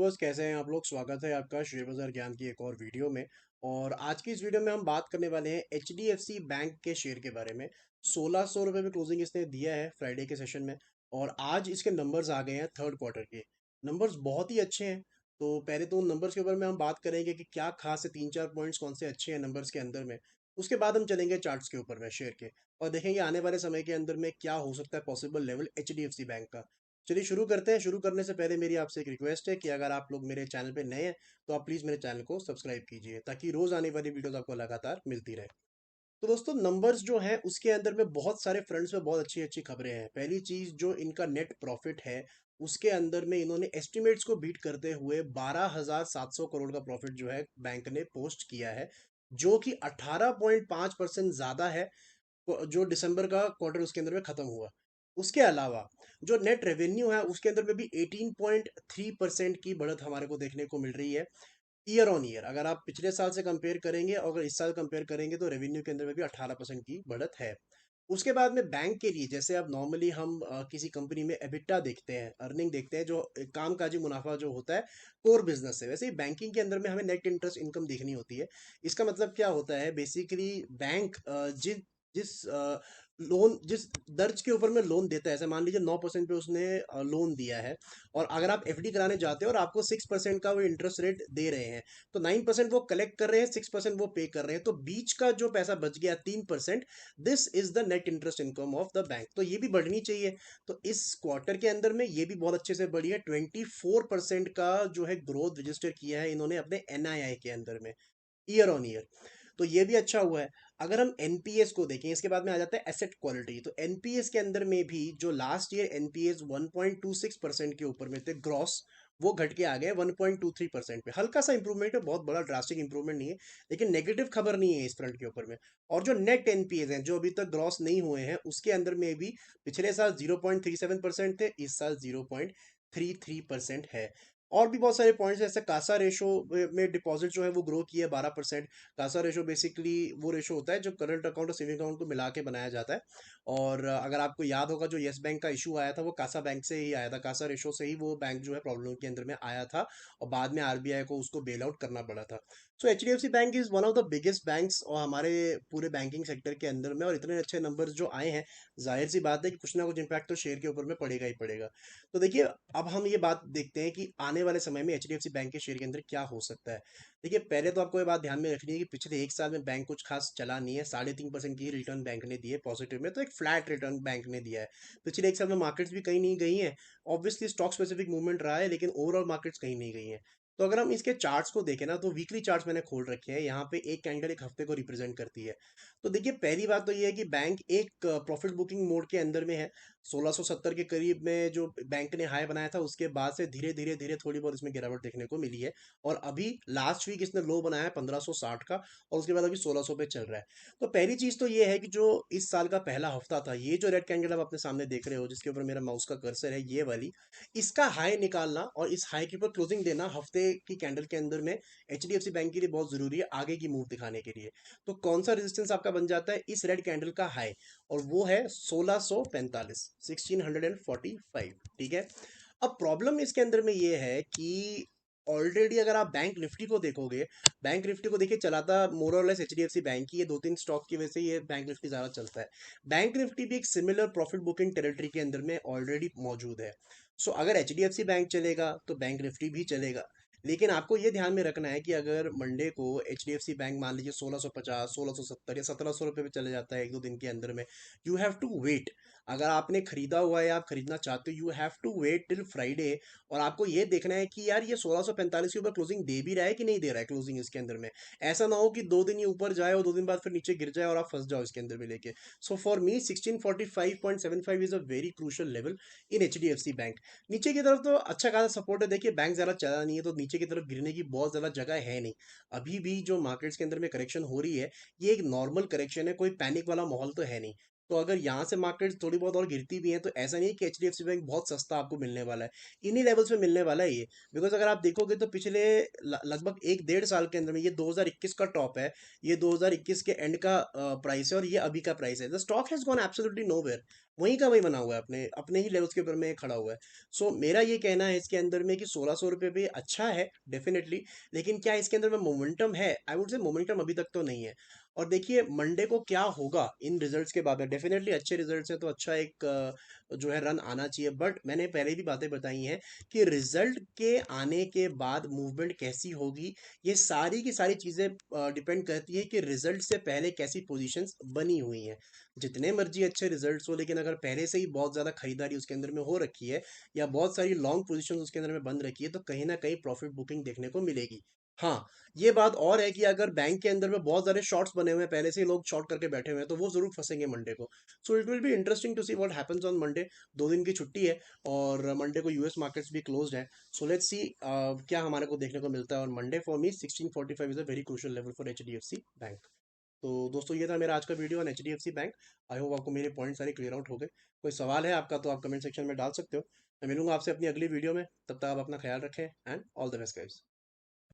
Viewers, कैसे हैं आप लोग। स्वागत है आपका शेयर बाजार ज्ञान की एक और वीडियो में। और आज की इस वीडियो में हम बात करने वाले हैं एचडीएफसी बैंक के शेयर के बारे में। 1600 रुपये में क्लोजिंग इसने दिया है फ्राइडे के सेशन में। और आज इसके नंबर्स आ गए हैं थर्ड क्वार्टर के। नंबर्स बहुत ही अच्छे हैं। तो पहले तो उन नंबर्स के ऊपर में हम बात करेंगे कि क्या खास है, तीन चार पॉइंट्स कौन से अच्छे हैं नंबर्स के अंदर में। उसके बाद हम चलेंगे चार्ट्स के ऊपर में शेयर के, और देखेंगे आने वाले समय के अंदर में क्या हो सकता है पॉसिबल लेवल एचडीएफसी बैंक का। चलिए शुरू करते हैं। शुरू करने से पहले मेरी आपसे एक रिक्वेस्ट है कि अगर आप लोग मेरे चैनल पे नए हैं तो आप प्लीज़ मेरे चैनल को सब्सक्राइब कीजिए, ताकि रोज़ आने वाली वीडियोस आपको लगातार मिलती रहे। तो दोस्तों, नंबर्स जो हैं उसके अंदर में बहुत सारे फ्रंट्स में बहुत अच्छी अच्छी खबरें हैं। पहली चीज़, जो इनका नेट प्रॉफिट है उसके अंदर में इन्होंने एस्टिमेट्स को बीट करते हुए 12,700 करोड़ का प्रॉफिट जो है बैंक ने पोस्ट किया है, जो कि 18.5% ज़्यादा है जो दिसंबर का क्वार्टर उसके अंदर में खत्म हुआ। उसके अलावा जो नेट रेवेन्यू है उसके अंदर में भी 18.3% की बढ़त हमारे को देखने को मिल रही है ईयर ऑन ईयर। अगर आप पिछले साल से कंपेयर करेंगे और अगर इस साल कंपेयर करेंगे तो रेवेन्यू के अंदर में भी 18% की बढ़त है। उसके बाद में बैंक के लिए, जैसे अब नॉर्मली हम किसी कंपनी में एबिटा देखते हैं, अर्निंग देखते हैं, जो कामकाजी मुनाफा जो होता है कोर बिजनेस से, वैसे ही बैंकिंग के अंदर में हमें नेट इंटरेस्ट इनकम देखनी होती है। इसका मतलब क्या होता है, बेसिकली बैंक जिस जिस लोन जिस दर्ज के ऊपर में लोन देता है, ऐसे मान लीजिए 9% पे उसने लोन दिया है, और अगर आप एफडी कराने जाते हो और आपको 6% का वो इंटरेस्ट रेट दे रहे हैं, तो 9% वो कलेक्ट कर रहे हैं, 6% वो पे कर रहे हैं, तो बीच का जो पैसा बच गया 3%, this is the net interest income of the bank. तो ये भी बढ़नी चाहिए। तो इस क्वार्टर के अंदर में ये भी बहुत अच्छे से बढ़ी है। 24% का जो है ग्रोथ रजिस्टर किया है इन्होंने अपने एनआईआई के अंदर में, ईयर ऑन ईयर। तो ये भी अच्छा हुआ है। अगर हम एनपीएस को देखें, इसके बाद में आ जाता है एसेट क्वालिटी। तो एनपीएस के अंदर में भी जो लास्ट ईयर एनपीएस 1.26% के ऊपर में थे ग्रॉस, वो घट के आ गए 1.23% पे। हल्का सा इंप्रूवमेंट है, बहुत बड़ा ड्रास्टिक इंप्रूवमेंट नहीं है, लेकिन नेगेटिव खबर नहीं है इस फ्रंट के ऊपर में। और जो नेट एनपीएस हैं जो अभी तक ग्रॉस नहीं हुए हैं, उसके अंदर में भी पिछले साल 0.37% थे, इस साल 0.33% है। और भी बहुत सारे पॉइंट्स हैं, जैसे कासा रेशो में डिपॉजिट जो है वो ग्रो किया है 12%। कासा रेशो बेसिकली वो रेशो होता है जो करंट अकाउंट और सेविंग अकाउंट को मिला के बनाया जाता है। और अगर आपको याद होगा, जो येस बैंक का इशू आया था वो कासा बैंक से ही आया था, कासा रेशो से ही वो बैंक जो है प्रॉब्लम के अंदर में आया था, और बाद में आरबीआई को उसको बेल आउट करना पड़ा था। So HDFC bank is one of the biggest banks और हमारे पूरे बैंकिंग सेक्टर के अंदर में, और इतने अच्छे नंबर्स जो आए हैं, जाहिर सी बात है कि कुछ ना कुछ इम्पैक्ट तो शेयर के ऊपर में पड़ेगा ही पड़ेगा। तो देखिए, अब हम ये बात देखते हैं कि आने वाले समय में एचडीएफसी बैंक के शेयर के अंदर क्या हो सकता है। देखिए, पहले तो आपको ये बात ध्यान में रखनी है कि पिछले एक साल में बैंक कुछ खास चला नहीं है। 3.5% की रिटर्न बैंक ने दी है पॉजिटिव में, तो एक फ्लैट रिटर्न बैंक ने दिया है। पिछले एक साल में मार्केट्स भी कहीं नहीं गई हैं। ऑब्वियसली स्टॉक स्पेसिफिक मूवमेंट रहा है, लेकिन ओवरऑल मार्केट्स कहीं नहीं गई हैं। तो अगर हम इसके चार्ट्स को देखें ना, तो वीकली चार्ट्स मैंने खोल रखे हैं। यहाँ पे एक कैंडल एक हफ्ते को रिप्रेजेंट करती है। तो देखिए, पहली बात तो ये है कि बैंक एक प्रॉफिट बुकिंग मोड के अंदर में है। 1670 के करीब में जो बैंक ने हाई बनाया था, उसके बाद से धीरे धीरे धीरे थोड़ी बहुत इसमें गिरावट देखने को मिली है। और अभी लास्ट वीक इसने लो बनाया है 1560 का, और उसके बाद अभी 1600 पे चल रहा है। तो पहली चीज तो ये है कि जो इस साल का पहला हफ्ता था, ये जो रेड कैंडल आप अपने सामने देख रहे हो, जिसके ऊपर मेरा माउस का कर्सर है, ये वाली, इसका हाई निकालना और इस हाई के ऊपर क्लोजिंग देना हफ्ते की कैंडल के अंदर में एचडीएफसी बैंक के लिए बहुत जरूरी है आगे की मूव दिखाने के लिए। तो कौन सा रेजिस्टेंस आपका बन जाता है, इस रेड कैंडल का हाई, और वो है 1645, 1645। ठीक है। अब प्रॉब्लम इसके अंदर में ये है कि ऑलरेडी अगर आप बैंक निफ्टी को देखोगे, बैंक निफ्टी को देखिए, चलाता मोर और लेस एचडीएफसी बैंक की, ये दो तीन स्टॉक की वजह से ये बैंक निफ्टी ज्यादा चलता है। बैंक निफ्टी भी एक सिमिलर प्रॉफिट बुकिंग टेरिटरी के अंदर में ऑलरेडी मौजूद है। सो अगर एचडीएफसी बैंक चलेगा तो बैंक निफ्टी भी चलेगा। लेकिन आपको ये ध्यान में रखना है कि अगर मंडे को एचडीएफसी बैंक मान लीजिए 1650, 1670 या 1700 रुपये पे चले जाता है एक दो दिन के अंदर में, यू हैव टू वेट। अगर आपने खरीदा हुआ है या आप खरीदना चाहते हो, you have to wait till Friday. और आपको ये देखना है कि यार ये 1645 के ऊपर क्लोजिंग दे भी रहा है कि नहीं दे रहा है क्लोजिंग इसके अंदर में। ऐसा ना हो कि 2 दिन ये ऊपर जाए और 2 दिन बाद फिर नीचे गिर जाए और आप फंस जाओ इसके अंदर में लेके। So for me 1645.75 is a very crucial level in HDFC bank. नीचे की तरफ तो अच्छा खासा सपोर्ट है। देखिए, बैंक ज़्यादा चला नहीं है, तो नीचे की तरफ गिरने की बहुत ज़्यादा जगह है नहीं। अभी भी जो मार्केट्स के अंदर में करेक्शन हो रही है, ये एक नॉर्मल करेक्शन है, कोई पैनिक वाला माहौल तो है नहीं। तो अगर यहाँ से मार्केट्स थोड़ी बहुत और गिरती भी हैं, तो ऐसा नहीं है कि एचडीएफसी बैंक बहुत सस्ता आपको मिलने वाला है। इन्हीं लेवल्स पे मिलने वाला है ये। बिकॉज अगर आप देखोगे तो पिछले लगभग एक डेढ़ साल के अंदर में, ये 2021 का टॉप है, ये 2021 के एंड का प्राइस है, और ये अभी का प्राइस है। The stock has gone absolutely nowhere. वहीं का वहीं बना हुआ है, अपने अपने ही लेवल्स के ऊपर में खड़ा हुआ है। सो मेरा ये कहना है इसके अंदर में कि 1600 रुपये भी अच्छा है डेफिनेटली, लेकिन क्या इसके अंदर में मोमेंटम है? आई वुड से मोमेंटम अभी तक तो नहीं है। और देखिए मंडे को क्या होगा इन रिजल्ट्स के बाद में, डेफिनेटली अच्छे रिजल्ट्स है तो अच्छा एक जो है रन आना चाहिए, बट मैंने पहले भी बातें बताई हैं कि रिजल्ट के आने के बाद मूवमेंट कैसी होगी, ये सारी की सारी चीज़ें डिपेंड करती है कि रिजल्ट से पहले कैसी पोजीशंस बनी हुई हैं। जितने मर्जी अच्छे रिजल्ट्स हो, लेकिन अगर पहले से ही बहुत ज़्यादा खरीदारी उसके अंदर में हो रखी है या बहुत सारी लॉन्ग पोजीशंस उसके अंदर में बन रखी है, तो कहीं ना कहीं प्रॉफिट बुकिंग देखने को मिलेगी। हाँ, ये बात और है कि अगर बैंक के अंदर में बहुत सारे शॉर्ट्स बने हुए हैं, पहले से ही लोग शॉर्ट करके बैठे हुए हैं, तो वो जरूर फंसेंगे मंडे को। So it will be interesting to see what happens on Monday. 2 दिन की छुट्टी है और मंडे को यूएस मार्केट्स भी क्लोज्ड है। सो लेट्स सी क्या हमारे को देखने को मिलता है। और Monday for me 1645 is a very crucial level for HDFC bank. तो दोस्तों ये था मेरा आज का video on HDFC bank. I hope आपको मेरे पॉइंट सारे क्लियर आउट हो गए। कोई सवाल है आपका तो आप कमेंट सेक्शन में डाल सकते हो। मैं मिलूंगा आपसे अपनी अगली वीडियो में, तब तक आप अपना ख्याल रखें and all the best guys.